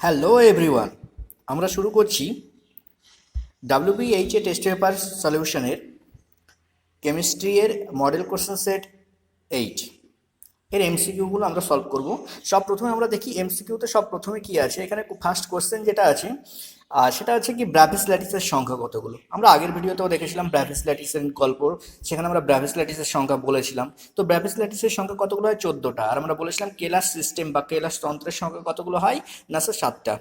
Hello everyone, আমরা শুরু করছি WBHA টেস্ট পেপার সলিউশনের কেমিস্ট্রি এর মডেল কোশ্চেন সেট 8 এর এমসিকিউগুলো আমরা সলভ করব। সব প্রথমে আমরা দেখি এমসিকিউতে সব প্রথমে কি আছে। এখানে ফার্স্ট কোশ্চেন যেটা আছে সেটা হচ্ছে কি ব্রাভিস ল্যাটিসের সংখ্যা কতগুলো। আমরা আগের ভিডিওতেও দেখেছিলাম ব্রাভিস ল্যাটিসের গল্প, সেখানে আমরা ব্রাভিস ল্যাটিসের সংখ্যা বলেছিলাম। তো ব্রাভিস ল্যাটিসের সংখ্যা কতগুলো হয়? 14টা। আর আমরা বলেছিলাম কেলাস সিস্টেম বা কেলাস তন্ত্রের সংখ্যা কতগুলো হয়? না স্যার 7টা।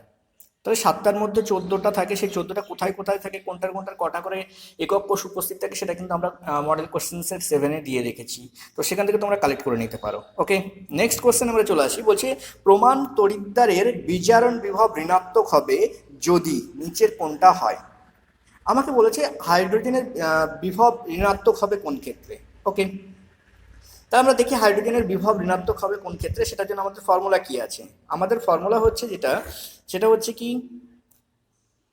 তাহলে 7টার মধ্যে 14টা থাকে, সেই 14টা কোথায় কোথায় থাকে, কোনটার কোনটার কটা করে একক কোষ উপস্থিত থাকে, সেটা কিন্তু আমরা মডেল কোশ্চেন সেট 7-এ দিয়ে রেখেছি। তো সেখান থেকে তোমরা কালেক্ট করে নিতে পারো। ওকে, নেক্সট কোশ্চেন আমরা চলে আসি। বলছে প্রমাণ তড়িৎদ্বারের বিজারণ বিভব ঋণাত্মক হবে যদি নিচের কোনটা হয়। আমাকে বলেছে হাইড্রোজেনের বিভব ঋণাত্মক হবে কোন ক্ষেত্রে। ওকে, তা আমরা দেখি হাইড্রোজেনের বিভব ঋণাত্মক হবে কোন ক্ষেত্রে। সেটার জন্য আমাদের ফর্মুলা কি আছে? আমাদের ফর্মুলা হচ্ছে সেটা হচ্ছে কি,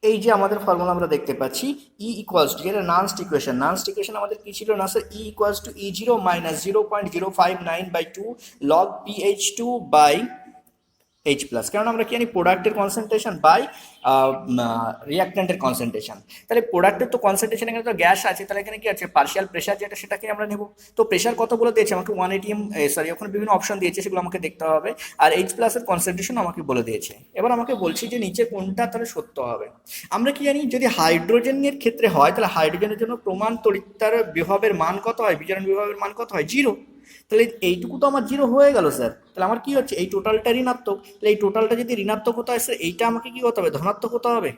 এই যে আমাদের ফর্মুলা আমরা দেখতে পাচ্ছি ই ইকুয়ালস টু, যেটা নানস্ট ইকুয়েশন আমাদের কি ছিল না sir? E equals to E0 minus 0.059/2 log PH2 by H plus. কারণ আমরা কি জানি প্রোডাক্টের কনসেন্ট্রেশন বাই রিয়াক্ট্যান্টের কনসেন্ট্রেশন। তাহলে প্রোডাক্টের তো কনসেন্ট্রেশন, এখানে তো গ্যাস আছে, তাহলে এখানে কি আছে পার্শিয়াল প্রেশার, যেটা সেটাকে আমরা নেব। তো প্রেশার কত বলে দিয়েছে আমাকে? 1 atm, সরি ওখানে বিভিন্ন অপশন দিয়েছে, সেগুলো আমাকে দেখতে হবে। আর H প্লাসের কনসেন্ট্রেশন আমাকে বলে দিয়েছে। এবার আমাকে বলছি যে নিচে কোনটা তাহলে সত্য হবে। আমরা কি জানি যদি হাইড্রোজেনের ক্ষেত্রে হয় তাহলে হাইড্রোজেনের জন্য প্রমাণ তড়িৎদ্বার বিভবের মান কত হয়? বিজারণ বিভবের মান কত হয়? 0। তাহলে এইটুকু তো আমার 0 হয়ে গেল স্যার। তাহলে আমার কি হচ্ছে, এই টোটালটা ঋণাত্মক। তাহলে এই টোটালটা যদি ঋণাত্মক হতে হয় স্যার, এইটা আমাকে কি হতে হবে? ধনাত্মক হতে হবে।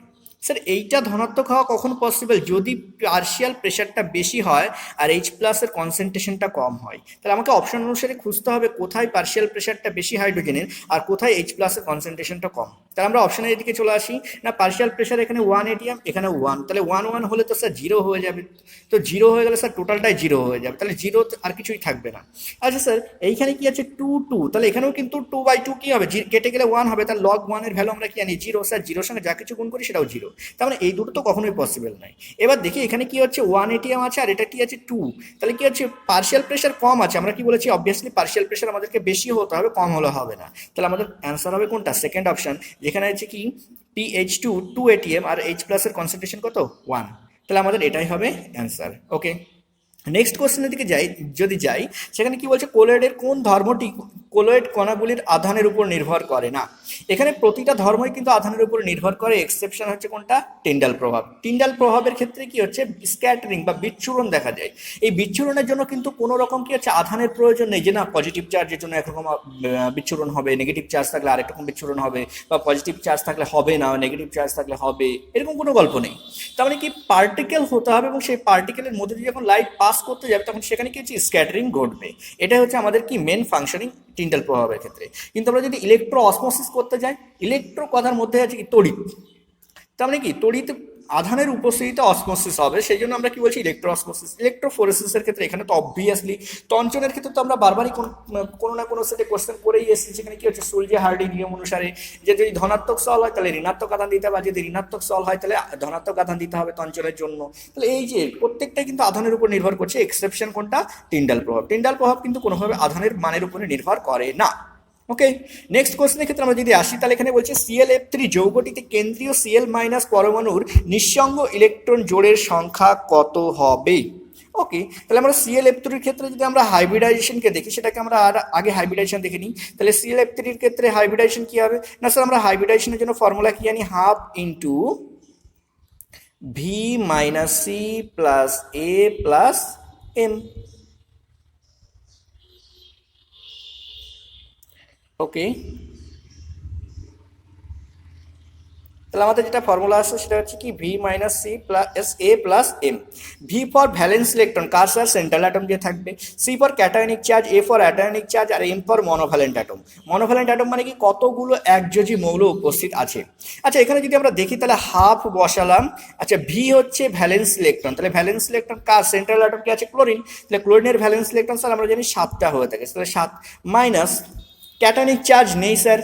স্যার এইটা ধনাত্মক হওয়া কখন পসিবল? যদি পার্শিয়াল প্রেশারটা বেশি হয় আর H প্লাসের কনসেন্ট্রেশনটা কম হয়। তাহলে আমাকে অপশন অনুসারে খুঁজতে হবে কোথায় পার্শিয়াল প্রেশারটা বেশি হাইড্রোজেনের আর কোথায় H প্লাসের কনসেন্ট্রেশনটা কম। তাহলে আমরা অপশনের এদিকে চলে আসি। না পার্শিয়াল প্রেশার এখানে 1 atm, এখানে 1, তাহলে 1 হলে তো স্যার 0 হয়ে যাবে। তো 0 হয়ে গেলে স্যার টোটালটাই 0 হয়ে যাবে, তাহলে 0 আর কিছুই থাকবে না। আচ্ছা স্যার এইখানে কি আছে 2, তাহলে এখানেও কিন্তু 2/2 কি হবে? কেটে গেলে 1 হবে, তাহলে লগ 1 এর ভ্যালু আমরা কি জানি? 0। স্যার 0-র সঙ্গে যা কিছু গুণ করি সেটাও 0। তার মানে এই দুটো তো কখনোই পসিবল নয়। এবার দেখি এখানে কি হচ্ছে 1 atm আছে আর এটা কি আছে 2, তাহলে কি হচ্ছে পার্শিয়াল প্রেশার কম আছে। আমরা কি বলেছি? অবভিয়াসলি পার্শিয়াল প্রেশার আমাদেরকে বেশি হতে হবে, কম হলে হবে না। তাহলে আমাদের অ্যান্সার হবে কোনটা? সেকেন্ড অপশন, যেখানে আছে কি PH2 2 atm আর H প্লাসের কনসেন্ট্রেশন কত? 1। তাহলে আমাদের এটাই হবে অ্যান্সার। ওকে, নেক্সট কোশ্চেনের দিকে যাই, সেখানে কি বলছে কোলয়েডের কোন ধর্মটি কোলয়েড কণাগুলির আধানের উপর নির্ভর করে না। এখানে প্রতিটা ধর্মই কিন্তু আধানের উপর নির্ভর করে, এক্সেপশন হচ্ছে কোনটা? টিন্ডাল প্রভাব। টিন্ডাল প্রভাবের ক্ষেত্রে কি হচ্ছে স্ক্যাটারিং বা বিচ্ছুরণ দেখা যায়। এই বিচ্ছুরণের জন্য কিন্তু কোনো রকম কি হচ্ছে আধানের প্রয়োজন নেই, যে না পজিটিভ চার্জের জন্য একরকম বিচ্ছুরণ হবে, নেগেটিভ চার্জ থাকলে আরেক রকম বিচ্ছুরণ হবে, বা পজিটিভ চার্জ থাকলে হবে না, নেগেটিভ চার্জ থাকলে হবে, এরকম কোনো গল্প নেই। তার মানে কি পার্টিকেল হতে হবে এবং সেই পার্টিকেলের মধ্যে দিয়ে যখন লাইট পাস করতে যাবে তখন সেখানে কি হচ্ছে স্ক্যাটারিং ঘটবে। এটা হচ্ছে আমাদের কি মেন ফাংশনিং টিন্ডাল প্রভাবের ক্ষেত্রে। কিন্তু আমরা যদি ইলেকট্রো অসমোসিস করতে যাই, ইলেকট্রো কথার মধ্যে আছে কি তড়িৎ। তার মানে কি তড়িৎ আধানের উপস্থিতিতে অসমোসিস হবে, সেই জন্য আমরা কি বলছি ইলেকট্রো অসমোসিস। ইলেকট্রোফোরেসিসের ক্ষেত্রে এখানে তো অবভিয়াসলি, তঞ্চনের ক্ষেত্রে তো আমরা বারবারই কোনো না কোনো সেটে কোশ্চেন করেই এসেছি, যেখানে কি হচ্ছে সুলজে হার্ডি নিয়ম অনুসারে যে যদি ধনাত্মক সল হয় তাহলে ঋণাত্মক আধান দিতে হবে, যদি ঋণাত্মক সল হয় তাহলে ধনাত্মক আধান দিতে হবে তঞ্চলের জন্য। তাহলে এই যে প্রত্যেকটাই কিন্তু আধানের উপর নির্ভর করছে, এক্সেপশন কোনটা? টিন্ডাল প্রভাব। টিন্ডাল প্রভাব কিন্তু কোনোভাবে আধানের মানের উপরে নির্ভর করে না। ওকে, নেক্সট কোশ্চেনের ক্ষেত্রে আমরা যদি আসি, তাহলে এখানে বলছে ClF3 যৌগটিতে কেন্দ্রীয় Cl মাইনাস পরমাণুর নিঃসঙ্গ ইলেকট্রন জোড়ের সংখ্যা কত হবে। ওকে, তাহলে আমরা ClF3 ক্ষেত্রে যদি আমরা হাইব্রিডাইজেশনকে দেখি, সেটাকে আমরা আর আগে হাইব্রিডাইজেশন দেখে নিই। তাহলে ClF3 ক্ষেত্রে হাইব্রিডাইজেশন কি হবে? না স্যার আমরা হাইব্রিডাইজেশনের জন্য ফর্মুলা কি জানি? Half into V minus C plus A plus M। Okay, তাহলে আমাদের যেটা ফর্মুলা আছে সেটা হচ্ছে কি V minus C plus A plus M। V for valence electron, কার স্যার? সেন্ট্রাল অ্যাটম দিয়ে থাকবে। C for cationic charge, A for anionic charge, আর M for monovalent atom. Monovalent atom মানে কি কতগুলো একযোজী মৌল উপস্থিত আছে। আচ্ছা এখানে যদি আমরা দেখি তাহলে হাফ বসালাম। আচ্ছা V হচ্ছে ভ্যালেন্স ইলেকট্রন, তাহলে ভ্যালেন্স ইলেকট্রন কার? সেন্ট্রাল অ্যাটম কি আছে? ক্লোরিন। তাহলে ক্লোরিনের ভ্যালেন্স ইলেকট্রন স্যার আমরা জানি 7টা হয়ে থাকে, তাহলে 7 মাইনাস ক্যাটায়নিক চার্জ নেই স্যার,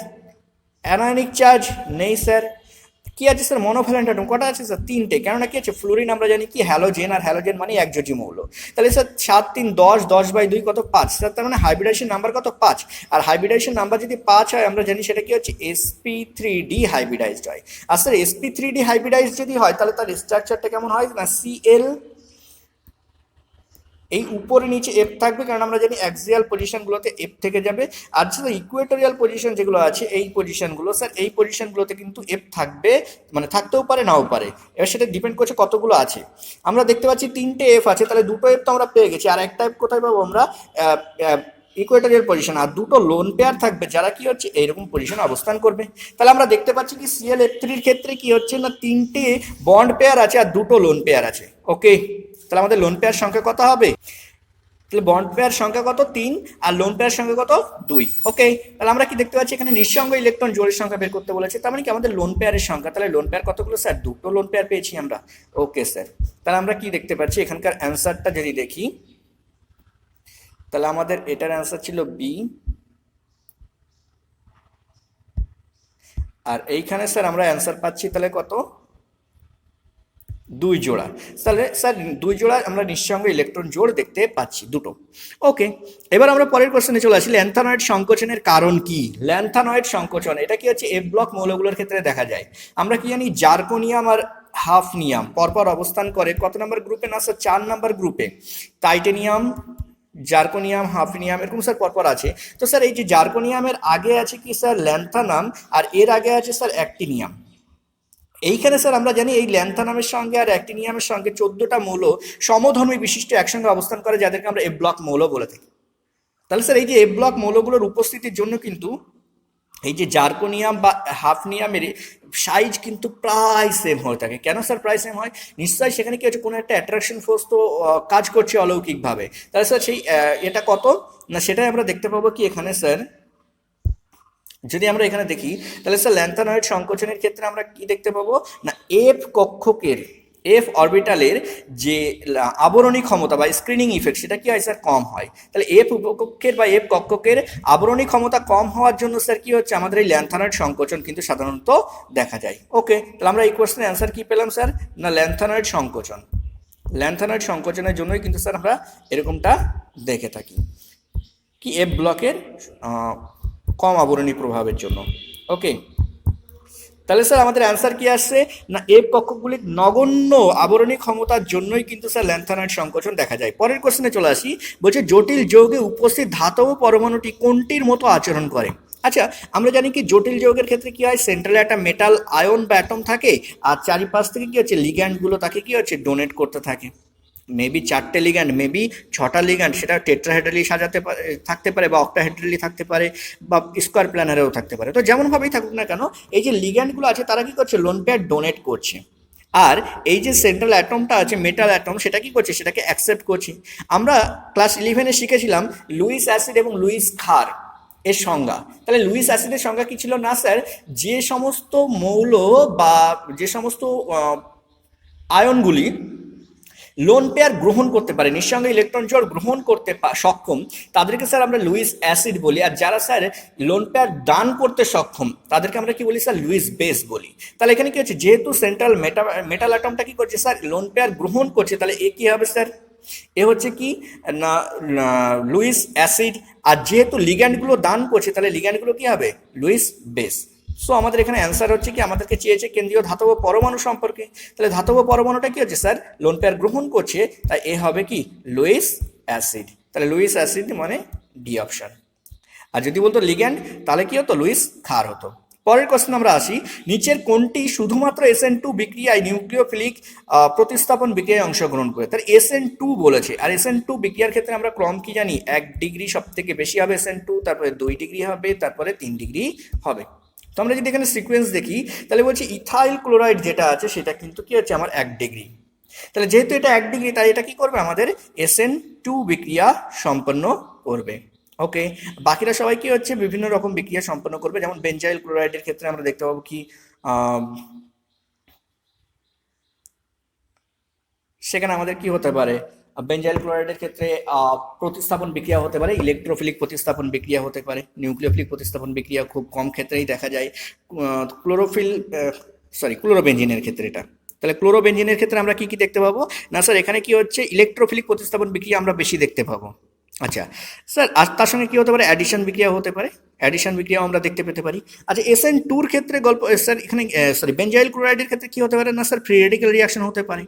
অ্যানায়নিক চার্জ নেই স্যার, কি আছে স্যার মনোভ্যালেন্ট অ্যাটম কটা আছে স্যার তিনটে, কেননা কি আছে ফ্লোরিন আমরা জানি কি হ্যালোজেন, আর হ্যালোজেন মানে একযোজী মৌল। তাহলে স্যার 7 3 10, 10/2 কত 5 স্যার, তার মানে হাইব্রিডাইজেশন নাম্বার কত 5। আর হাইব্রিডাইজেশন নাম্বার যদি 5 হয় আমরা জানি সেটা কি হচ্ছে sp3d হাইব্রিডাইজড হয়। আর স্যার sp3d হাইব্রিডাইজড যদি হয় তাহলে তার স্ট্রাকচারটা কেমন হয় না Cl, এই উপরে নিচে এফ থাকবে, কারণ আমরা জানি অ্যাক্সিয়াল পজিশনগুলোতে এফ থেকে যাবে। আর যেটা ইকুয়েটোরিয়াল পজিশন যেগুলো আছে এই পজিশনগুলো স্যার, এই পজিশনগুলোতে কিন্তু এফ থাকবে, মানে থাকতেও পারে নাও পারে, এবার সেটা ডিপেন্ড করছে কতগুলো আছে। আমরা দেখতে পাচ্ছি 3টে এফ আছে, তাহলে 2টো এফ তো আমরা পেয়ে গেছি, আর একটা এফ কোথায় পাবো আমরা ইকুয়েটোরিয়াল পজিশন, আর 2টো লোন পেয়ার থাকবে যারা কি হচ্ছে এইরকম পজিশনে অবস্থান করবে। তাহলে আমরা দেখতে পাচ্ছি কি ClF3 ক্ষেত্রে কি হচ্ছে না 3টে বন্ড পেয়ার আছে আর 2টো লোন পেয়ার আছে। ওকে, তাহলে আমাদের লোন পেয়ার সংখ্যা কত হবে, তাহলে বন্ড পেয়ার সংখ্যা কত 3 আর লোন পেয়ার সংখ্যা কত 2। ওকে, তাহলে আমরা কি দেখতে পাচ্ছি এখানে নিঃসঙ্গ ইলেকট্রন জোড়ের সংখ্যা বের করতে বলেছে, তার মানে কি আমাদের লোন পেয়ারের সংখ্যা, তাহলে লোন পেয়ার কতগুলো স্যার 2টো লোন পেয়ার পেয়েছি আমরা। ওকে স্যার, তাহলে আমরা কি দেখতে পাচ্ছি এখানকার অ্যান্সারটা যদি দেখি, তাহলে আমাদের এটার অ্যান্সার ছিল বি, আর এইখানে স্যার আমরা অ্যান্সার পাচ্ছি তাহলে কত 2 জোড়া। তাহলে স্যার 2 জোড়া আমরা নিঃসঙ্গ ইলেকট্রন জোড় দেখতে পাচ্ছি 2টো। ওকে, এবার আমরা পরের কোশ্চেনে চলে আসি, ল্যান্থানয়েড সংকোচনের কারণ কি। ল্যান্থানয়েড সংকোচন এটা কি হচ্ছে এফ ব্লক মৌলগুলোর ক্ষেত্রে দেখা যায়। আমরা কি জানি জার্কোনিয়াম আর হাফনিয়াম পরপর অবস্থান করে কত নম্বর গ্রুপে না স্যার 4 নম্বর গ্রুপে। টাইটেনিয়াম, জার্কোনিয়াম, হাফনিয়াম এরকম স্যার পরপর আছে। তো স্যার এই যে জার্কোনিয়ামের আগে আছে কি স্যার ল্যান্থানাম, আর এর আগে আছে স্যার অ্যাক্টিনিয়াম। এইখানে স্যার আমরা জানি এই ল্যান্থানামের সঙ্গে আর অ্যাক্টিনিয়ামের সঙ্গে 14টা মৌল সমধর্মী বিশিষ্ট একসঙ্গে অবস্থান করে, যাদেরকে আমরা এফ ব্লক মৌল বলে থাকি। তাহলে স্যার এই যে এফ ব্লক মৌলগুলোর উপস্থিতির জন্য কিন্তু এই যে জার্কোনিয়াম বা হাফনিয়ামের সাইজ কিন্তু প্রায় সেম হয়ে থাকে। কেন স্যার প্রায় সেম হয়, নিশ্চয়ই সেখানে কি হচ্ছে কোনো একটা অ্যাট্রাকশন ফোর্স তো কাজ করছে অলৌকিকভাবে। তাহলে স্যার সেই এটা কত না সেটাই আমরা দেখতে পাবো কি এখানে স্যার, যদি আমরা এখানে দেখি তাহলে স্যার ল্যান্থানয়েড সংকোচনের ক্ষেত্রে আমরা কি দেখতে পাবো না এফ কক্ষকের, এফ অরবিটালের যে আবরণী ক্ষমতা বা স্ক্রিনিং ইফেক্ট সেটা কি হয় স্যার কম হয়। তাহলে এফ উপকক্ষের বা এফ কক্ষকের আবরণী ক্ষমতা কম হওয়ার জন্য স্যার কি হচ্ছে আমাদের এই ল্যান্থানয়েড সংকোচন কিন্তু সাধারণত দেখা যায়। ওকে, তাহলে আমরা এই কোশ্চেনের অ্যান্সার কি পেলাম স্যার না ল্যান্থানয়েড সংকোচন। ল্যান্থানয়েড সংকোচনের জন্যই কিন্তু স্যার আমরা এরকমটা দেখে থাকি কি এফ ব্লকের কম আবরণী প্রভাবের জন্য। ওকে, তাহলে স্যার আমাদের অ্যান্সার কি আসছে না এফ কক্ষকগুলির নগণ্য আবরণী ক্ষমতার জন্যই কিন্তু স্যার ল্যান্থানয়েড সংকোচন দেখা যায়। পরের কোশ্চেনে চলে আসি, বলছে জটিল যৌগে উপস্থিত ধাতব পরমাণুটি কোনটির মতো আচরণ করে। আচ্ছা, আমরা জানি কি জটিল যৌগের ক্ষেত্রে কি হয় সেন্ট্রালে একটা মেটাল আয়ন বা অ্যাটম থাকে, আর চারিপাশ থেকে কি হচ্ছে লিগ্যান্ডগুলো তাকে কি হচ্ছে ডোনেট করতে থাকে। মেবি 4টে লিগ্যান্ড, মেবি 6টা লিগ্যান্ড, সেটা টেট্রাহেড্রালি সাজাতে পারে থাকতে পারে বা অক্টাহেড্রালি থাকতে পারে বা স্কোয়ার প্ল্যানারেও থাকতে পারে। তো যেমনভাবেই থাকুক না কেন এই যে লিগ্যান্ডগুলো আছে তারা কি করছে লোন পেয়ার ডোনেট করছে, আর এই যে সেন্ট্রাল অ্যাটমটা আছে মেটাল অ্যাটম সেটা কি করছে সেটাকে অ্যাকসেপ্ট করছে। আমরা ক্লাস 11-এ শিখেছিলাম লুইস অ্যাসিড এবং লুইস ক্ষার এর সংজ্ঞা। তাহলে লুইস অ্যাসিডের সংজ্ঞা কি ছিল না স্যার, যে সমস্ত মৌল বা যে সমস্ত আয়নগুলি লোন পেয়ার গ্রহণ করতে পারে, নিঃসঙ্গ ইলেকট্রন জোড় গ্রহণ করতে সক্ষম, তাদেরকে স্যার আমরা লুইস অ্যাসিড বলি। আর যারা স্যার লোন পেয়ার দান করতে সক্ষম তাদেরকে আমরা কি বলি স্যার লুইস বেস বলি। তাহলে এখানে কি হচ্ছে যেহেতু সেন্ট্রাল মেটাল অ্যাটমটা কি করছে স্যার লোন পেয়ার গ্রহণ করছে, তাহলে এ কি হবে স্যার এ হচ্ছে কি না লুইস অ্যাসিড, আর যেহেতু লিগ্যান্ডগুলো দান করছে তাহলে লিগ্যান্ডগুলো কি হবে লুইস বেস। সো আমাদের এখানে অ্যান্সার হচ্ছে কি আমাদেরকে চেয়েছে কেন্দ্রীয় ধাতব পরমাণু সম্পর্কে, তাহলে ধাতব পরমাণুটা কি হচ্ছে স্যার লোন পেয়ার গ্রহণ করছে, তাই এ হবে কি লুইস অ্যাসিড। তাহলে লুইস অ্যাসিড মানে ডি অপশন। আর যদি বলতো লিগ্যান্ড তাহলে কি হতো লুইস ক্ষার হতো। পরের কোশ্চেন আমরা আসি, নিচের কোনটি শুধুমাত্র SN2 বিক্রিয়ায় নিউক্লিওফিলিক প্রতিস্থাপন বিক্রিয়ায় অংশগ্রহণ করে। তার SN2 বলেছে, আর SN2 বিক্রিয়ার ক্ষেত্রে আমরা ক্রম কি জানি 1 ডিগ্রি সব থেকে বেশি হবে SN2, তারপরে 2 ডিগ্রি হবে, তারপরে 3 ডিগ্রি হবে। তো আমরা যদি এখানে সিকোয়েন্স দেখি তাহলে বলছি ইথাইল ক্লোরাইড যেটা আছে সেটা কিন্তু কি হচ্ছে আমার 1 ডিগ্রি। তাহলে যেহেতু এটা 1 ডিগ্রি তাই এটা কি করবে আমাদের SN2 বিক্রিয়া সম্পন্ন করবে। ওকে, বাকিরা সবাই কি হচ্ছে বিভিন্ন রকম বিক্রিয়া সম্পন্ন করবে, যেমন বেঞ্জাইল ক্লোরাইডের ক্ষেত্রে আমরা দেখতে পাবো কি সেখানে আমাদের কি হতে পারে বেঞ্জাইল ক্লোরাইডের ক্ষেত্রে প্রতিস্থাপন বিক্রিয়া হতে পারে, ইলেকট্রোফিলিক প্রতিস্থাপন বিক্রিয়া হতে পারে, নিউক্লিওফিলিক প্রতিস্থাপন বিক্রিয়া খুব কম ক্ষেত্রেই দেখা যায়। ক্লোরোফিল সরি ক্লোরোবেনজিনের ক্ষেত্রে এটা। তাহলে ক্লোরোবেনজিনের ক্ষেত্রে আমরা কি কি দেখতে পাবো? না স্যার এখানে কি হচ্ছে ইলেকট্রোফিলিক প্রতিস্থাপন বিক্রিয়া আমরা বেশি দেখতে পাবো। আচ্ছা স্যার, আর তার সঙ্গে কি হতে পারে, অ্যাডিশন বিক্রিয়া হতে পারে, অ্যাডিশন বিক্রিয়াও আমরা দেখতে পেতে পারি। আচ্ছা SN2 ক্ষেত্রে গল্প স্যার এখানে সরি বেঞ্জাইল ক্লোরাইডের ক্ষেত্রে কি হতে পারে? না স্যার ফ্রি রেডিক্যাল রিয়াকশন হতে পারে,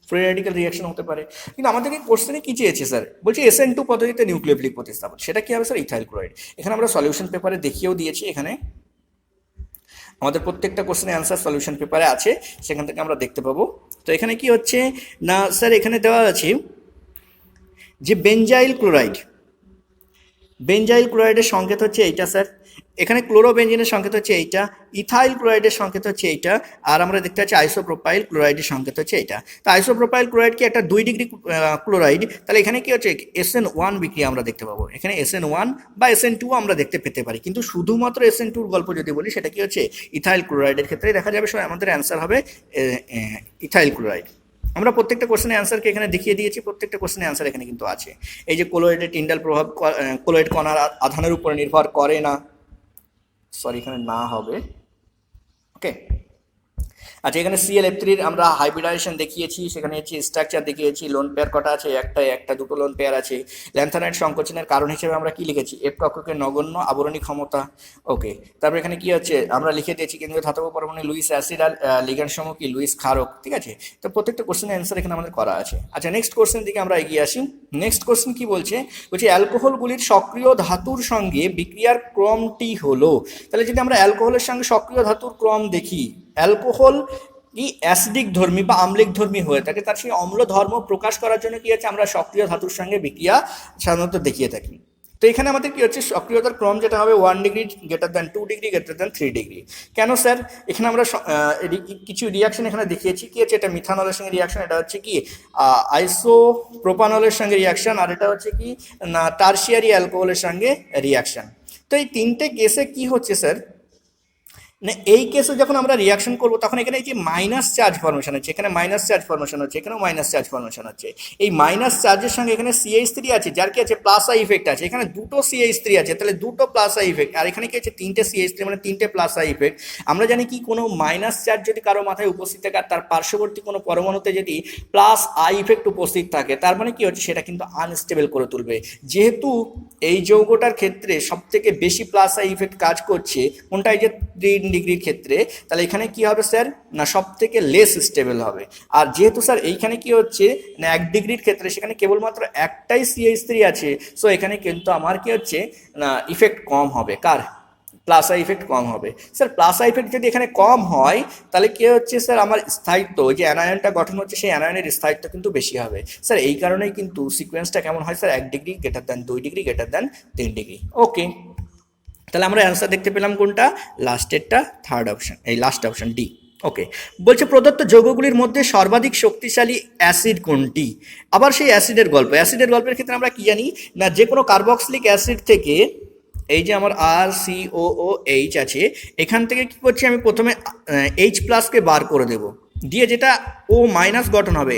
ফ্রি রেডিক্যাল রিয়াকশন হতে পারে। কিন্তু আমাদের এই কোশ্চেনে কি চেয়েছে স্যার, বলছি SN2 পদ্ধতিতে নিউক্লিওফিলিক প্রতিস্থাপন, সেটা কি হবে স্যার? Ethyl chloride. এখানে আমরা সলিউশন পেপারে দেখিয়েও দিয়েছি, এখানে আমাদের প্রত্যেকটা কোশ্চেনের অ্যান্সার সলিউশন পেপারে আছে, সেখান থেকে আমরা দেখতে পাবো। তো এখানে কি হচ্ছে না স্যার, এখানে দেওয়া আছে যে বেঞ্জাইল ক্লোরাইড, বেঞ্জাইল ক্লোরাইডের সংকেত হচ্ছে এইটা স্যার, এখানে ক্লোরোবেনজিনের সংকেত হচ্ছে এইটা, ইথাইল ক্লোরাইডের সংকেত হচ্ছে এইটা, আর আমরা দেখতে পাচ্ছি আইসোপ্রোপাইল ক্লোরাইডের সংকেত হচ্ছে এইটা। তো আইসোপ্রোপাইল ক্লোরাইড কি একটা 2 ডিগ্রি ক্লোরাইড, তাহলে এখানে কি হচ্ছে SN1 বিক্রিয়া আমরা দেখতে পাবো, এখানে SN1 বা SN2 আমরা দেখতে পেতে পারি। কিন্তু শুধুমাত্র SN2 গল্প যদি বলি, সেটা কি হচ্ছে ইথাইল ক্লোরাইডের ক্ষেত্রে দেখা যাবে, আমাদের অ্যান্সার হবে ইথাইল ক্লোরাইড। আমরা প্রত্যেকটা কোশ্চেনের অ্যান্সারকে এখানে দেখিয়ে দিয়েছি, প্রত্যেকটা কোশ্চেনের অ্যান্সার এখানে কিন্তু আছে। এই যে কোলয়েডের টিন্ডাল প্রভাব কোলয়েড কণার আধানের উপর নির্ভর করে না, সরি এখানে না হবে, ওকে। আচ্ছা এখানে ClF3 আমরা হাইব্রিডাইজেশন দেখিয়েছি, সেখানে হচ্ছে স্ট্রাকচার দেখিয়েছি, লোন পেয়ার কটা আছে, একটা দুটো লোন পেয়ার আছে। ল্যান্থানাইট সংকোচনের কারণ হিসেবে আমরা কি লিখেছি? F কক্ষকের নগণ্য আবরণী ক্ষমতা, ওকে। তারপর এখানে কি হচ্ছে আমরা লিখে দিয়েছি কেন্দ্রীয় ধাতব পরমাণু লুইস অ্যাসিড আর লিগ্যান্ড সমূহ কি লুইস ক্ষারক, ঠিক আছে। তো প্রত্যেকটা কোশ্চেনের অ্যান্সার এখানে আমাদের করা আছে। আচ্ছা নেক্সট কোশ্চেন দিকে আমরা এগিয়ে আসি। নেক্সট কোশ্চেন কি বলছে, অ্যালকোহলগুলির সক্রিয় ধাতুর সঙ্গে বিক্রিয়ার ক্রমটি হলো। তাহলে যদি আমরা অ্যালকোহলের সঙ্গে সক্রিয় ধাতুর ক্রম দেখি, অ্যালকোহল কি অ্যাসিডিক ধর্মী বা আম্লিক ধর্মী হয়ে থাকে, তার সেই অম্ল ধর্ম প্রকাশ করার জন্য কি হচ্ছে আমরা সক্রিয় ধাতুর সঙ্গে বিক্রিয়া সাধারণত দেখিয়ে থাকি। তো এখানে আমাদের কি হচ্ছে সক্রিয়তার ক্রম যেটা হবে 1 degree greater than 2 degree greater than 3 degree. কেন স্যার? এখানে আমরা কিছু রিয়াকশন এখানে দেখিয়েছি, কি হচ্ছে এটা মিথানলের সঙ্গে রিয়াকশন, এটা হচ্ছে কি আইসোপ্রোপানলের সঙ্গে রিয়াকশন, আর এটা হচ্ছে কি না টারশিয়ারি অ্যালকোহলের সঙ্গে রিয়াকশন। তো এই তিনটে কেসে কি হচ্ছে স্যার, না এই কেসে যখন আমরা রিয়াকশন করবো তখন এখানে এই যে মাইনাস চার্জ ফর্মেশন হচ্ছে, এখানে মাইনাস চার্জ ফর্মেশন হচ্ছে, এখানেও মাইনাস চার্জ ফর্মেশন হচ্ছে। এই মাইনাস চার্জের সঙ্গে এখানে CH3 আছে, যার কি আছে প্লাস আই ইফেক্ট আছে, এখানে দুটো CH3 আছে, তাহলে দুটো প্লাস আই ইফেক্ট, আর এখানে কি আছে তিনটে CH3 মানে তিনটে প্লাস আই ইফেক্ট। আমরা জানি কি কোনো মাইনাস চার্জ যদি কারো মাথায় উপস্থিত থাকে আর তার পার্শ্ববর্তী কোনো পরমাণুতে যদি প্লাস আই ইফেক্ট উপস্থিত থাকে, তার মানে কি হচ্ছে সেটা কিন্তু আনস্টেবল করে তুলবে। যেহেতু এই যৌগটার ক্ষেত্রে সব থেকে বেশি প্লাস আই ইফেক্ট কাজ করছে কোনটা, এই যে 3 ডিগ্রির ক্ষেত্রে, তাহলে এখানে কি হবে স্যার না সব থেকে লেস স্টেবল হবে। আর যেহেতু স্যার এইখানে কি হচ্ছে না 1 ডিগ্রির ক্ষেত্রে সেখানে কেবলমাত্র একটাই CH3 আছে, সো এখানে কিন্তু আমার কি হচ্ছে না ইফেক্ট কম হবে, কার প্লাস আই ইফেক্ট কম হবে। স্যার প্লাস আই ইফেক্ট যদি এখানে কম হয় তাহলে কি হচ্ছে স্যার আমার স্থায়িত্ব, যে অ্যানায়নটা গঠন হচ্ছে সেই অ্যানায়নের স্থায়িত্ব কিন্তু বেশি হবে। স্যার এই কারণেই কিন্তু সিকোয়েন্সটা কেমন হয় sir, 1 degree greater than 2 degree greater than 3 degree, okay. তাহলে আমরা অ্যান্সার দেখতে পেলাম কোনটা, লাস্টেরটা, থার্ড অপশন, এই লাস্ট অপশন ডি, ওকে। বলছে প্রদত্ত যৌগগুলির মধ্যে সর্বাধিক শক্তিশালী অ্যাসিড কোনটি? আবার সেই অ্যাসিডের গল্প, অ্যাসিডের গল্পের ক্ষেত্রে আমরা কি জানি না যে কোনো কার্বক্সিলিক অ্যাসিড থেকে এই যে আমার RCOOH আছে, এখান থেকে কি করছি আমি প্রথমে H+কে বার করে দেব, দিয়ে যেটা O মাইনাস গঠন হবে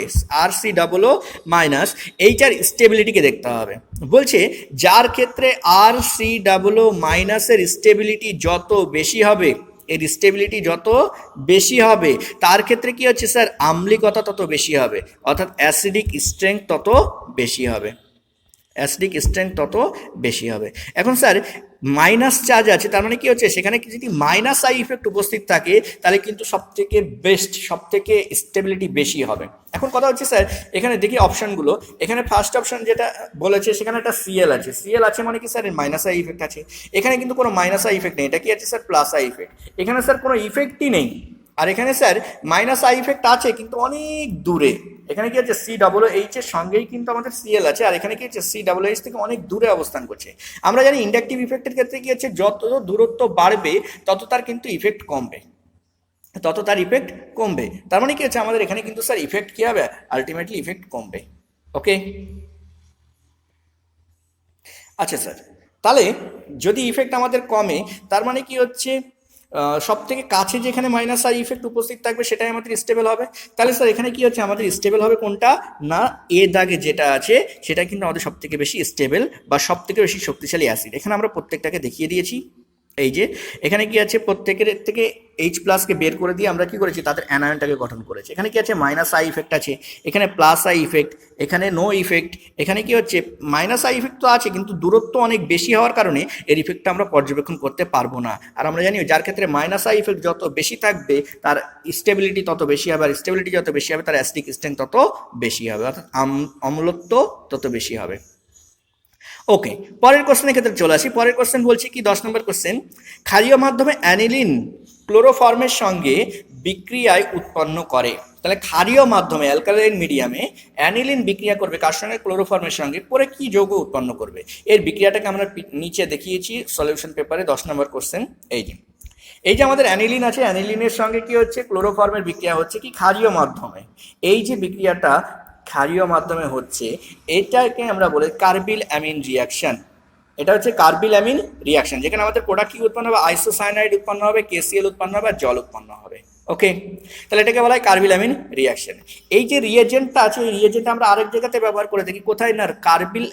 RCOO মাইনাস, এইটার স্টেবিলিটিকে দেখতে হবে। বলছে যার ক্ষেত্রে RCOO মাইনাসের স্টেবিলিটি যত বেশি হবে, এর স্টেবিলিটি যত বেশি হবে তার ক্ষেত্রে কি হচ্ছে স্যার আম্লিকতা তত বেশি হবে, অর্থাৎ অ্যাসিডিক স্ট্রেংথ তত বেশি হবে, অ্যাসিডিক স্ট্রেংথ তত বেশি হবে। এখন স্যার মাইনাস চার্জ আছে, তার মানে কি হচ্ছে সেখানে যদি মাইনাস আই ইফেক্ট উপস্থিত থাকে তাহলে কিন্তু সব থেকে বেস্ট, সব থেকে স্টেবিলিটি বেশি হবে। এখন কথা হচ্ছে স্যার এখানে দেখি অপশনগুলো, এখানে ফার্স্ট অপশন যেটা বলেছে সেখানে একটা Cl আছে, Cl আছে মানে কি স্যার মাইনাস আই ইফেক্ট আছে, এখানে কিন্তু কোনো মাইনাস আই ইফেক্ট নেই, এটা কি আছে স্যার প্লাস আই ইফেক্ট, এখানে স্যার কোনো ইফেক্টই নেই, আর এখানে স্যার মাইনাস আই ইফেক্ট আছে কিন্তু অনেক দূরে, এখানে কি হচ্ছে COOH এর সঙ্গেই কিন্তু আমাদের Cl আছে, আর এখানে কি হচ্ছে COOH থেকে অনেক দূরে অবস্থান করছে। আমরা জানি ইন্ডাকটিভ ইফেক্টের ক্ষেত্রে কি হচ্ছে যত দূরত্ব বাড়বে তত তার কিন্তু ইফেক্ট কমবে, তত তার ইফেক্ট কমবে, তার মানে কি হচ্ছে আমাদের এখানে কিন্তু স্যার ইফেক্ট কি হবে, আলটিমেটলি ইফেক্ট কমবে, ওকে। আচ্ছা স্যার, তাহলে যদি ইফেক্ট আমাদের কমে তার মানে কি হচ্ছে সব থেকে কাছে যেখানে মাইনাস আই ইফেক্ট উপস্থিত থাকবে সেটাই আমাদের স্টেবল হবে। তাহলে স্যার এখানে কি হচ্ছে আমাদের স্টেবল হবে কোনটা, না এ দাগে যেটা আছে সেটা কিন্তু আমাদের সব থেকে বেশি স্টেবল বা সব থেকে বেশি শক্তিশালী অ্যাসিড। এখানে আমরা প্রত্যেকটাকে দেখিয়ে দিয়েছি, এই যে এখানে কি আছে, প্রত্যেকের থেকে এইচ প্লাসকে বের করে দিয়ে আমরা কি করেছি, তাদের অ্যানায়নটাকে গঠন করেছি। এখানে কি আছে, মাইনাস আই ইফেক্ট আছে, এখানে প্লাস আই ইফেক্ট, এখানে নো ইফেক্ট, এখানে কি হচ্ছে মাইনাস আই ইফেক্ট তো আছে কিন্তু দূরত্ব অনেক বেশি হওয়ার কারণে এর ইফেক্টটা আমরা পর্যবেক্ষণ করতে পারবো না। আর আমরা জানি যার ক্ষেত্রে মাইনাস আই ইফেক্ট যত বেশি থাকবে তার স্টেবিলিটি তত বেশি হবে, আর স্টেবিলিটি যত বেশি হবে তার অ্যাসিডিক স্ট্রেংথ তত বেশি হবে, অর্থাৎ অম্লত্ব তত বেশি হবে। ওকে, পরের কোশ্চেনের ক্ষেত্রে চলে আসি। পরের কোশ্চেন বলছি কি 10 নম্বর কোশ্চেন, ক্ষারীয় মাধ্যমে অ্যানিলিন ক্লোরোফর্মের সঙ্গে বিক্রিয়ায় উৎপন্ন করে। তাহলে ক্ষারীয় মাধ্যমে অ্যালকালাইন মিডিয়ামে অ্যানিলিন বিক্রিয়া করবে কার সঙ্গে, ক্লোরোফর্মের সঙ্গে, করে কি যৌগ উৎপন্ন করবে। এর বিক্রিয়াটাকে আমরা নিচে দেখিয়েছি সলিউশন পেপারে 10 নম্বর কোশ্চেন। এই যে আমাদের অ্যানিলিন আছে, অ্যানিলিনের সঙ্গে কি হচ্ছে, ক্লোরোফর্মের বিক্রিয়া হচ্ছে কি ক্ষারীয় মাধ্যমে। এই যে বিক্রিয়াটা ক্ষারীয় মাধ্যমে হচ্ছে এটাকে আমরা বলি কার্বিল অ্যামিন রিয়াকশন। এটা হচ্ছে কার্বিল অ্যামিন রিয়াকশন, যেখানে আমাদের প্রোডাক্ট কি উৎপন্ন হবে, আইসোসায়ানাইড উৎপন্ন হবে, কেসিএল উৎপন্ন হবে, আর জল উৎপন্ন হবে। ওকে, তাহলে এটাকে বলা হয় কার্বিল অ্যামিন রিয়াকশন। এই যে রিয়েজেন্টটা আছে, এই রিয়েজেন্টটা আমরা আরেক জায়গাতে ব্যবহার করে থাকি, কোথায় না কার্বিল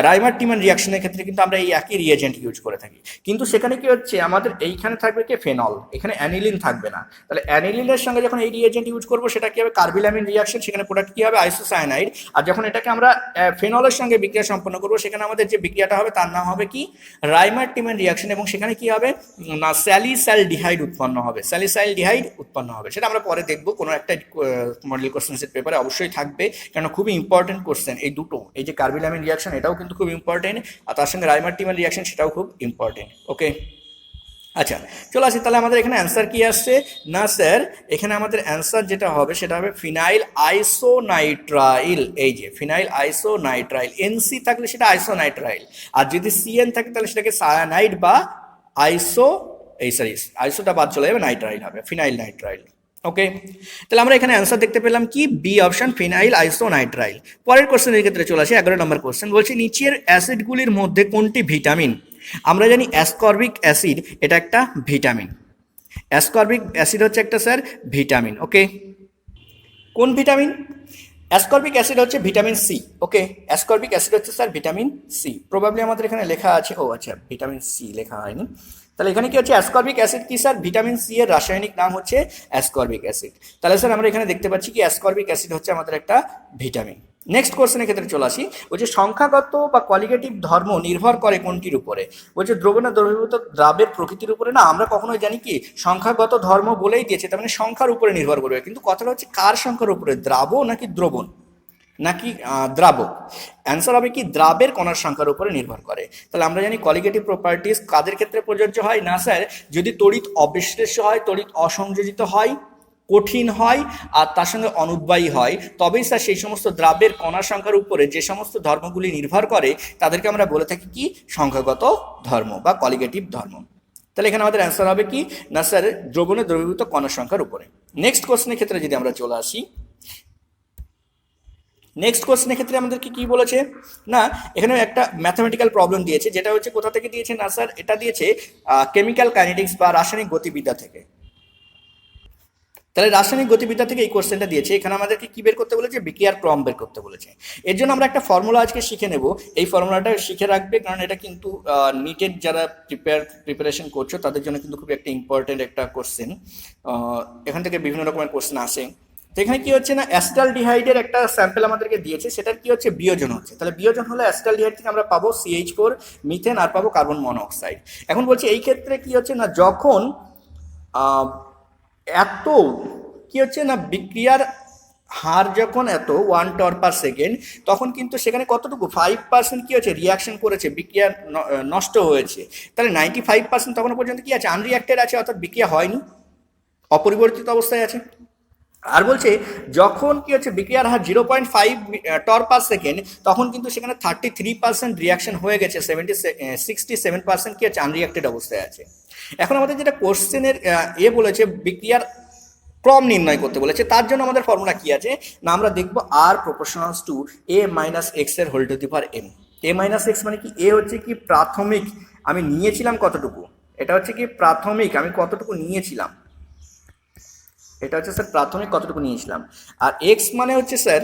রাইমার টিমান রিয়াকশনের ক্ষেত্রে কিন্তু আমরা এই একই রিয়েজেন্ট ইউজ করে থাকি। কিন্তু সেখানে কি হচ্ছে, আমাদের এইখানে থাকবে কি ফেনল, এখানে অ্যানিলিন থাকবে না। তাহলে অ্যানিলিনের সঙ্গে যখন এই রিয়েজেন্ট ইউজ করবো সেটা কি হবে, কার্বিল অ্যামিন রিয়াকশন, সেখানে প্রোডাক্ট কি হবে, আইসোসায়ানাইড। আর যখন এটাকে আমরা ফেনলের সঙ্গে বিক্রিয়া সম্পন্ন করবো সেখানে আমাদের যে বিক্রিয়াটা হবে তার নাম হবে কি, রাইমার টিমান রিয়াকশন। এবং সেখানে কি হবে না, স্যালিসাইলডিহাইড উৎপন্ন হবে, স্যালিসাইলডিহাইড উৎপন্ন হবে। সেটা আমরা পরে দেখবো, কোনো একটা মডেল কোশ্চেনের পেপারে অবশ্যই থাকবে, কেন খুবই ইম্পর্টেন্ট কোশ্চেন এই দুটো। এই যে কার্বিল অ্যামিন রিয়াকশন এটাও কিন্তু খুব ইম্পর্টেন্ট, আর তার সঙ্গে রাইমার টিমান রিয়াকশন সেটাও খুব ইম্পর্টেন্ট। ওকে, আচ্ছা চলো আসি, তাহলে আমাদের এখানে অ্যান্সার কি আসছে না স্যার, এখানে আমাদের অ্যান্সার যেটা হবে সেটা হবে ফিনাইল আইসোনাইট্রাইল। এই যে ফিনাইল আইসোনাইট্রাইল, এনসি থাকলে সেটা আইসোনাইট্রাইল, আর যদি সিএন থাকে তাহলে সেটাকে সায়ানাইড বা আইসোটা বাদ চলে যাবে, নাইট্রাইল হবে, ফিনাইল নাইট্রাইল। ওকে, তাহলে আমরা এখানে অ্যান্সার দেখতে পেলাম কি, বি অপশন, ফিনাইল আইসোনাইট্রাইল। পরের কোশ্চেনের ক্ষেত্রে চলে আসি, 11 নম্বর কোশ্চেন বলছি, নিচের অ্যাসিডগুলির মধ্যে কোনটি ভিটামিন। আমরা জানি অ্যাসকর্বিক অ্যাসিড এটা একটা ভিটামিন, অ্যাসকর্বিক অ্যাসিড হচ্ছে একটা স্যার ভিটামিন। ওকে, কোন ভিটামিন, অ্যাসকর্বিক অ্যাসিড হচ্ছে vitamin C. Okay, ascorbic acid হচ্ছে স্যার ভিটামিন সি। প্রবাবলি আমাদের এখানে লেখা আছে, ও আচ্ছা ভিটামিন সি লেখা হয়নি। তাহলে এখানে কি হচ্ছে, অ্যাসকর্বিক অ্যাসিড কি স্যার, ভিটামিন সি এর রাসায়নিক নাম হচ্ছে অ্যাসকর্বিক অ্যাসিড। তাহলে স্যার আমরা এখানে দেখতে পাচ্ছি কি অ্যাসকর্বিক অ্যাসিড হচ্ছে আমাদের একটা ভিটামিন। নেক্সট কোশ্চেনের ক্ষেত্রে চলে আসি, বলছে সংখ্যাগত বা কোয়ালিটেটিভ ধর্ম নির্ভর করে কোনটির উপরে। বলছে দ্রবণে দ্রবীভূত দ্রাবের প্রকৃতির উপরে না, আমরা কখনোই জানি কি সংখ্যাগত ধর্ম বলেই দিয়েছে, তার মানে সংখ্যার উপরে নির্ভর করবে। কিন্তু কথাটা হচ্ছে কার সংখ্যার উপরে, দ্রাব নাকি দ্রবণ নাকি দ্রাবক। অ্যান্সার হবে কি দ্রাবের কণার সংখ্যার উপরে নির্ভর করে। তাহলে আমরা জানি কোয়ালিটেটিভ প্রপার্টিস কাদের ক্ষেত্রে প্রযোজ্য হয় না স্যার, যদি তড়িৎ অবিশ্লেষ্য হয়, তড়িৎ অসংযোজিত হয়, কঠিন হয়, আর তার সঙ্গে অনুদ্বায়ী হয়, তবেই স্যার সেই সমস্ত দ্রাবের কণার সংখ্যার উপরে যে সমস্ত ধর্মগুলি নির্ভর করে তাদেরকে আমরা বলে থাকি কি সংখ্যাগত ধর্ম বা কোয়ালিটেটিভ ধর্ম। তাহলে এখানে আমাদের অ্যান্সার হবে কি না স্যার দ্রবণে দ্রবীভূত কণার সংখ্যার উপরে। নেক্সট কোশ্চেনের ক্ষেত্রে যদি আমরা চলে আসি, নেক্সট কোশ্চেনের ক্ষেত্রে আমাদেরকে কি বলেছে না, এখানে একটা ম্যাথমেটিক্যাল প্রবলেম দিয়েছে, যেটা হচ্ছে কোথা থেকে দিয়েছে না স্যার, এটা দিয়েছে কেমিক্যাল কাইনেটিক্স বা রাসায়নিক গতিবিদ্যা থেকে। তাহলে রাসায়নিক গতিবিদ্যা থেকে এই কোশ্চেনটা দিয়েছে, এখানে আমাদেরকে কি বের করতে বলেছে, বিক্রিয়ার ক্রম বের করতে বলেছে। এর জন্য আমরা একটা ফর্মুলা আজকে শিখে নেব, এই ফর্মুলাটা শিখে রাখবে, কারণ এটা কিন্তু নিটের যারা প্রিপারেশন করছো তাদের জন্য কিন্তু খুব একটা ইম্পর্টেন্ট একটা কোশ্চেন, এখান থেকে বিভিন্ন রকমের কোশ্চেন আসে। তো এখানে কি হচ্ছে না, অ্যাসিটালডিহাইডের একটা স্যাম্পল আমাদেরকে দিয়েছে, সেটার কি হচ্ছে বিয়োজন হচ্ছে। তাহলে বিয়োজন হলে অ্যাসিটালডিহাইড থেকে আমরা পাবো CH4 মিথেন আর পাবো কার্বন মনোঅক্সাইড। এখন বলছি এই ক্ষেত্রে কি হচ্ছে না, যখন এত কি হচ্ছে না, বিক্রিয়ার হার যখন এত 1 টর পার সেকেন্ড, তখন কিন্তু সেখানে কতটুকু 5% কি হচ্ছে রিয়াকশন করেছে, বিক্রিয়া নষ্ট হয়েছে। তাহলে 95% তখন পর্যন্ত কি আছে, আনরিয়াক্টেড আছে, অর্থাৎ বিক্রিয়া হয়নি, অপরিবর্তিত অবস্থায় আছে। আর বলছে যখন কি হচ্ছে বিক্রিয়ার হার 0.5 টর পার সেকেন্ড, তখন কিন্তু সেখানে 33% রিয়াকশন হয়ে গেছে, 67% কি হচ্ছে আনরিয়াক্টেড অবস্থায় আছে। এখন আমাদের যেটা কোশ্চেনের বলেছে বিক্রিয়ার ক্রম নির্ণয় করতে বলেছে, তার জন্য আমাদের ফর্মুলা কি আছে না, আমরা দেখবো আর proportionals to a minus x এর whole to the power m। a minus x মানে কি, এ হচ্ছে কি প্রাথমিক আমি নিয়েছিলাম কতটুকু, এটা হচ্ছে কি প্রাথমিক আমি কতটুকু নিয়েছিলাম, এটা হচ্ছে স্যার প্রাথমিক কতটুকু নিয়েছিলাম। আর এক্স মানে হচ্ছে স্যার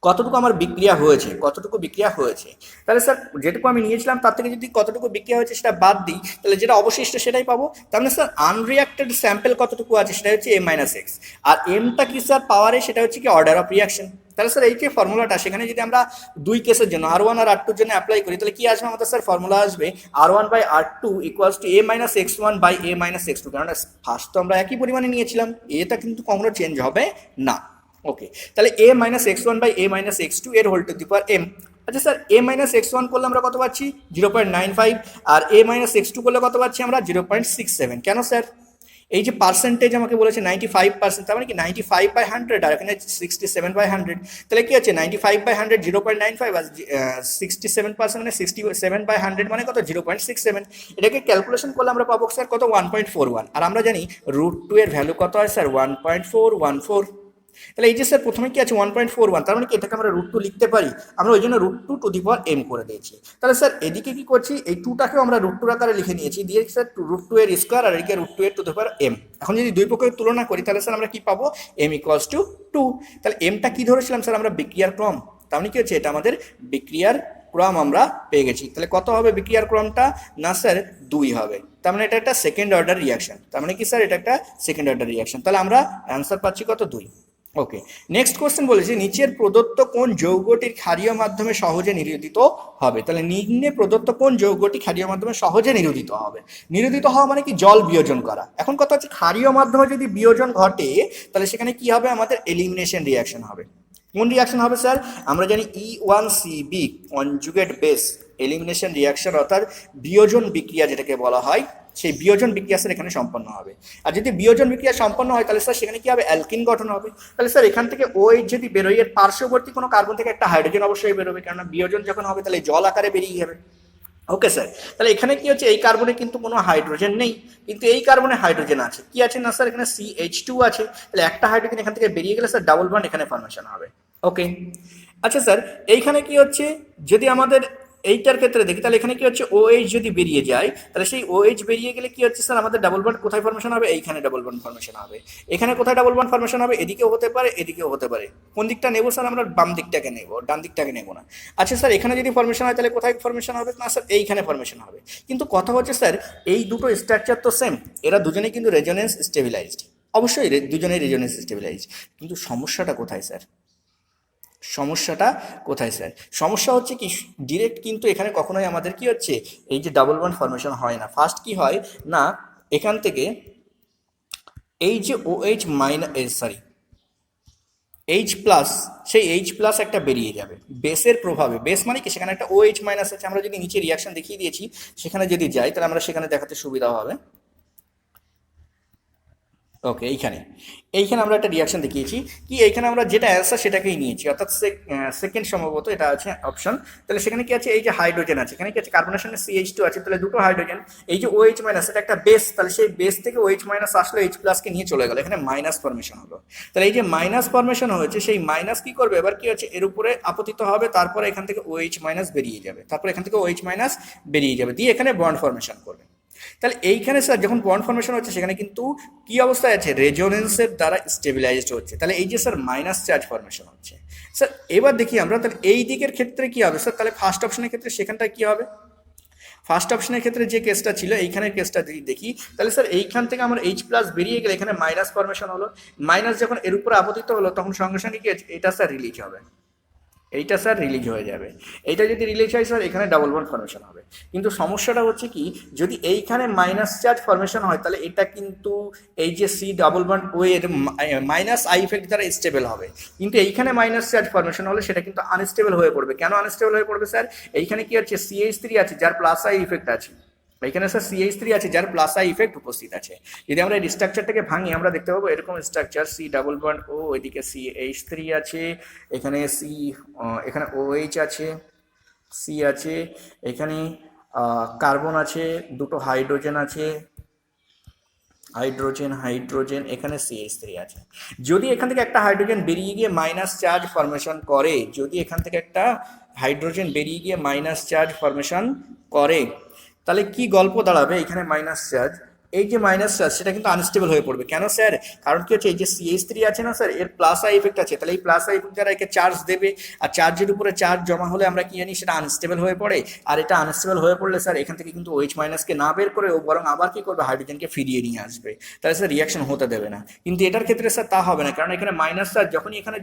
কতটুকু আমার বিক্রিয়া হয়েছে, কতটুকু বিক্রিয়া হয়েছে। তাহলে স্যার যেটুকু আমি নিয়েছিলাম তার থেকে যদি কতটুকু বিক্রিয়া হয়েছে সেটা বাদ দিই, তাহলে যেটা অবশিষ্ট সেটাই পাবো। তার মানে স্যার আনরিয়াক্টেড স্যাম্পল কতটুকু আছে সেটা হচ্ছে A-X, আর এমটা কি স্যার পাওয়ারে, সেটা হচ্ছে কি অর্ডার অফ রিয়াকশন। তাহলে স্যার এই যে ফর্মুলাটা, সেখানে যদি আমরা দুই কেসের জন্য R1 আর R2 জন্য অ্যাপ্লাই করি, তাহলে কি আসবে আমাদের স্যার? ফর্মুলা আসবে R1/R2 = A-X1/A-X2, কারণ ফার্স্ট তো আমরা একই পরিমাণে নিয়েছিলাম, এটা কিন্তু কখনো চেঞ্জ হবে না। ওকে, তাহলে A-X1/A-X2 এর whole to the power m। আচ্ছা স্যার, A-X1 করলে আমরা কত পাচ্ছি? 0.95, আর A-X2 করলে কত পাচ্ছি আমরা? 0.67। কেন স্যার? এই যে পার্সেন্টেজ আমাকে বলেছে 95%, তার মানে কি 95/100, আর এখানে 67/100, তাহলে কি আছে 95/100 0.95, আর 67% মানে 67/100 মানে কত? 0.67। এটাকে ক্যালকুলেশন করলে আমরা পাবো স্যার কত? 1.41, আর আমরা জানি √2 এর ভ্যালু কত হয় স্যার? 1.414। তাহলে এই যে স্যার প্রথমে কি আছে? 1.41, তার মানে কি এটাকে আমরা √2 লিখতে পারি, আমরা ওই জন্য √2 টু দি পাওয়ার m করে দিয়েছি। তাহলে স্যার এদিকে কি করছি? এই 2টাকেও আমরা √2 আকারে লিখে নিয়েছি, দিয়ে স্যার √2 এর স্কোয়ার, আর এদিকে √2 এর টু দি পাওয়ার m। এখন যদি দুই পক্ষের তুলনা করি, তাহলে স্যার আমরা কি পাবো? m = 2। তাহলে mটা কি ধরেছিলাম স্যার? আমরা বিক্রিয়ার ক্রম। তার মানে কি হচ্ছে? এটা আমাদের বিক্রিয়ার ক্রম আমরা পেয়ে গেছি। তাহলে কত হবে বিক্রিয়ার ক্রমটা? না স্যার 2 হবে। তার মানে এটা একটা সেকেন্ড অর্ডার রিয়াকশন। তার মানে কি স্যার? এটা একটা সেকেন্ড অর্ডার রিয়াকশন। তাহলে আমরা অ্যান্সার পাচ্ছি কত? 2। ওকে, নেক্সট কোশ্চেন বলেছে নিচের প্রদত্ত কোন যৌগটির ক্ষারীয় মাধ্যমে সহজে নিরোধিত হবে? তাহলে নিম্নে প্রদত্ত কোন যৌগটি ক্ষারীয় মাধ্যমে সহজে নিরোধিত হবে? নিরোধিত হওয়া মানে কি? জল বিয়োজন করা। এখন কথা হচ্ছে ক্ষারীয় মাধ্যমে যদি বিয়োজন ঘটে, তাহলে সেখানে কি হবে? আমাদের এলিমিনেশন রিয়াকশন হবে। কোন রিয়াকশন হবে স্যার? আমরা জানি E1CB conjugate base elimination reaction, অর্থাৎ বিয়োজন বিক্রিয়া যেটাকে বলা হয়, সেই বিয়োজন বিক্রিয়া স্যার এখানে সম্পন্ন হবে। আর যদি বিয়োজন বিক্রিয়া সম্পন্ন হয়, তাহলে স্যার সেখানে কি হবে? অ্যালকিন গঠন হবে। তাহলে স্যার এখান থেকে OH যদি বেরোয়, এর পার্শ্ববর্তী কোনো কার্বন থেকে একটা হাইড্রোজেন অবশ্যই বেরোবে, কেননা বিয়োজন যখন হবে তাহলে জল আকারে বেরিয়ে যাবে। ওকে স্যার, তাহলে এখানে কি হচ্ছে? এই কার্বনে কিন্তু কোনো হাইড্রোজেন নেই, কিন্তু এই কার্বনে হাইড্রোজেন আছে। কি আছে? না স্যার এখানে CH2 আছে। তাহলে একটা হাইড্রোজেন এখান থেকে বেরিয়ে গেলে স্যার ডাবল বন্ড এখানে ফর্মেশন হবে। ওকে, আচ্ছা স্যার এইখানে কি হচ্ছে? যদি আমাদের এইটার ক্ষেত্রে দেখি, তাহলে এখানে কি হচ্ছে? OH যদি বেরিয়ে যায়, তাহলে সেই OH বেরিয়ে গেলে কি হচ্ছে স্যার? আমাদের ডাবল বন্ড কোথায় ফর্মেশন হবে? এইখানে ডাবল বন্ড ফর্মেশন হবে। এখানে কোথায় ডাবল বন্ড ফর্মেশন হবে? এদিকেও হতে পারে, এদিকেও হতে পারে। কোন দিকটা নেবো স্যার? আমরা বাম দিকটাকে নেবো, ডান দিকটাকে নেবো না। আচ্ছা স্যার, এখানে যদি ফর্মেশন হয় তাহলে কোথায় ফর্মেশন হবে? না স্যার এইখানে ফর্মেশন হবে। কিন্তু কথা হচ্ছে স্যার, এই দুটো স্ট্রাকচার তো সেম, এরা দুজনেই কিন্তু রেজোনেন্স স্টেবিলাইজড। অবশ্যই দুজনেই রেজোনেন্স স্টেবিলাইজড, কিন্তু সমস্যাটা কোথায় স্যার? সমস্যাটা কোথায় স্যার? সমস্যা হচ্ছে কি, ডিরেক্ট কিন্তু এখানে কখনোই আমাদের কি হচ্ছে? এই যে ডাবল বন্ড ফর্মেশন হয় না। ফার্স্ট কি হয় না, এখান থেকে এই যে OH মাইনাস H+, সেই H+ একটা বেরিয়ে যাবে বেসের প্রভাবে। বেস মানে কি? সেখানে একটা OH- আছে। আমরা যদি নিচে রিয়াকশন দেখিয়ে দিয়েছি, সেখানে যদি যাই তাহলে আমরা সেখানে দেখাতে সুবিধা হবে। ওকে, এইখানে আমরা একটা রিয়াকশন দেখিয়েছি, কি এইখানে আমরা যেটা অ্যান্সার সেটাকেই নিয়েছি, অর্থাৎ সেকেন্ড সম্ভবত এটা আছে অপশন। তাহলে সেখানে কি আছে? এই যে হাইড্রোজেন আছে, এখানে কি আছে? কার্বনের সঙ্গে CH2 আছে, তাহলে দুটো হাইড্রোজেন। এই যে OH- এটা একটা বেস, তাহলে সেই বেস থেকে OH- আসলে H+কে নিয়ে চলে গেল, এখানে মাইনাস ফর্মেশন হলো। তাহলে এই যে মাইনাস ফর্মেশন হয়েছে, সেই মাইনাস কি করবে? এবার কি হচ্ছে? এর উপরে আপতিত হবে, তারপরে এখান থেকে OH- বেরিয়ে যাবে, তারপর এখান থেকে OH- বেরিয়ে যাবে, দিয়ে এখানে বন্ড ফর্মেশন করবে। তাহলে এইখানে স্যার যখন বন্ড ফর্মেশন হচ্ছে, সেখানে কিন্তু কি অবস্থায় আছে? রেজোনেন্সের দ্বারা স্টেবিলাইজড হচ্ছে। তাহলে এই যে স্যার মাইনাস চার্জ ফর্মেশন হচ্ছে। স্যার এবার দেখি আমরা, তাহলে এই দিকের ক্ষেত্রে কি হবে স্যার? তাহলে ফার্স্ট অপশনের ক্ষেত্রে সেখানটা কি হবে? ফার্স্ট অপশনের ক্ষেত্রে যে কেসটা ছিল, এইখানের কেসটা যদি দেখি, তাহলে স্যার এইখান থেকে আমার H+ বেরিয়ে গেলে এখানে মাইনাস ফর্মেশন হলো। মাইনাস যখন এর উপরে আপতিত হলো, তখন সঙ্গে সঙ্গে কি এটা স্যার রিলিজ হবে, এইটা স্যার রিলিজ হয়ে যাবে। এইটা যদি রিলিজ হয় স্যার, এখানে ডাবল বন্ড ফর্মেশন হবে। কিন্তু সমস্যাটা হচ্ছে কি, যদি এইখানে মাইনাস চার্জ ফর্মেশন হয়, তাহলে এটা কিন্তু এই যে C ডাবল বন্ড ও এর মাইনাস আই ইফেক্ট দ্বারা স্টেবল হবে। কিন্তু এইখানে মাইনাস চার্জ ফর্মেশন হলে সেটা কিন্তু আনস্টেবল হয়ে পড়বে। কেন আনস্টেবল হয়ে পড়বে স্যার? এইখানে কি হচ্ছে? CH3 আছে, যার প্লাস আই ইফেক্ট আছে। এখানে স্যার CH3 আছে, যার প্লাস আই ইফেক্ট উপস্থিত আছে। যদি আমরা এই স্ট্রাকচারটাকে ভাঙি, আমরা দেখতে পাবো এরকম স্ট্রাকচার, C ডাবল বন্ড ও, এদিকে CH3 আছে, এখানে এখানে OH আছে, C আছে, এখানে কার্বন আছে, দুটো হাইড্রোজেন আছে, হাইড্রোজেন, এখানে CH3 আছে। যদি এখান থেকে একটা হাইড্রোজেন বেরিয়ে গিয়ে মাইনাস চার্জ ফর্মেশন করে, যদি এখান থেকে একটা হাইড্রোজেন বেরিয়ে গিয়ে মাইনাস চার্জ ফর্মেশন করে, তাহলে কি গল্প দাঁড়াবে? এখানে মাইনাস চার্জ, এই যে মাইনাস চার্জ সেটা কিন্তু আনস্টেবল হয়ে পড়বে। কেন স্যার? কারণ কি হচ্ছে, এই যে CH3 আছে না স্যার, এর প্লাস আই ইফেক্ট আছে, তাহলে এই প্লাস আই ইফেক্ট দ্বারা একে চার্জ দেবে, আর চার্জের উপরে চার্জ জমা হলে আমরা কি জানি সেটা আনস্টেবল হয়ে পড়ে। আর এটা আনস্টেবল হয়ে পড়লে স্যার এখান থেকে কিন্তু OH মাইনাসকে না বের করে ও বরং আবার কি করবে, হাইড্রোজেনকে ফিরিয়ে নিয়ে আসবে, তাহলে স্যার রিয়াকশন হতে দেবে না। কিন্তু এটার ক্ষেত্রে স্যার তা হবে না, কারণ এখানে মাইনাস চার্জ যখনই এখানে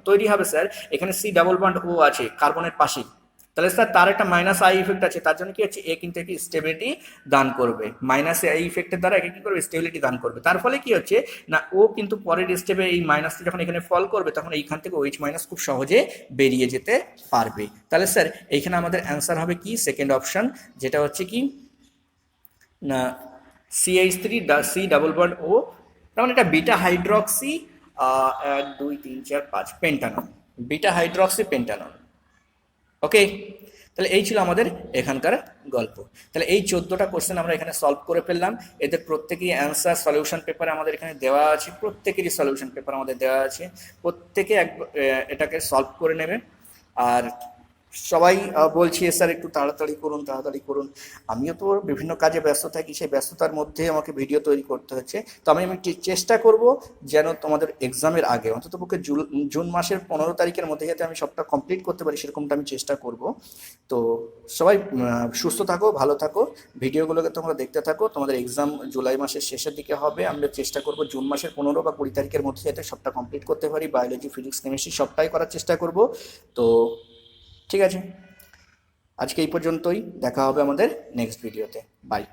তৈরি হবে স্যার, এখানে C ডাবল বন্ড O আছে কার্বনের পাশেই, তাহলে স্যার তার একটা মাইনাস আই ইফেক্ট আছে, তার জন্য কি হচ্ছে এ কিন্তু একটি স্টেবিলিটি দান করবে, মাইনাস আই ইফেক্টের দ্বারা একে কি করবে, স্টেবিলিটি দান করবে। তার ফলে কি হচ্ছে না, ও কিন্তু পরের স্টেপে এই মাইনাসটি যখন এখানে ফল করবে তখন এইখান থেকে OH মাইনাস খুব সহজে বেরিয়ে যেতে পারবে। তাহলে স্যার এইখানে আমাদের অ্যান্সার হবে কি, সেকেন্ড অপশন, যেটা হচ্ছে কি না CH3 C double bond O, তার মানে এটা beta hydroxy 1 2 3 4 5 pentanone, beta hydroxy pentanone. Okay, তাহলে এই ছিল আমাদের এখানকার গল্প। তাহলে এই 14টা কোশ্চেন আমরা এখানে সলভ করে ফেললাম। এদের প্রত্যেকেরই অ্যান্সার সলিউশন পেপারে আমাদের এখানে দেওয়া আছে, প্রত্যেকেরই সলিউশন পেপার আমাদের দেওয়া আছে, প্রত্যেকে এটাকে সলভ করে নেবে। আর সবাই বলছি স্যার একটু তাড়াতাড়ি করুন, তাড়াতাড়ি করুন। আমিও তো বিভিন্ন কাজে ব্যস্ত থাকি, সেই ব্যস্ততার মধ্যে আমাকে ভিডিও তৈরি করতে হচ্ছে। তো আমি চেষ্টা করব যেন তোমাদের এক্সামের আগে অন্ততপক্ষে জুন মাসের 15 তারিখের মধ্যে যাতে আমি সবটা কমপ্লিট করতে পারি, সেরকমটা আমি চেষ্টা করব। তো সবাই সুস্থ থাকো, ভালো থাকো, ভিডিওগুলোকে তোমরা দেখতে থাকো। তোমাদের এক্সাম জুলাই মাসের শেষের দিকে হবে, আমরা চেষ্টা করব জুন মাসের 15 বা 20 তারিখের মধ্যে যাতে সবটা কমপ্লিট করতে পারি। বায়োলজি, ফিজিক্স, কেমিস্ট্রি সবটাই করার চেষ্টা করব। তো ঠিক আছে, আজকে এই পর্যন্তই, দেখা হবে আমাদের নেক্সট ভিডিওতে। বাই।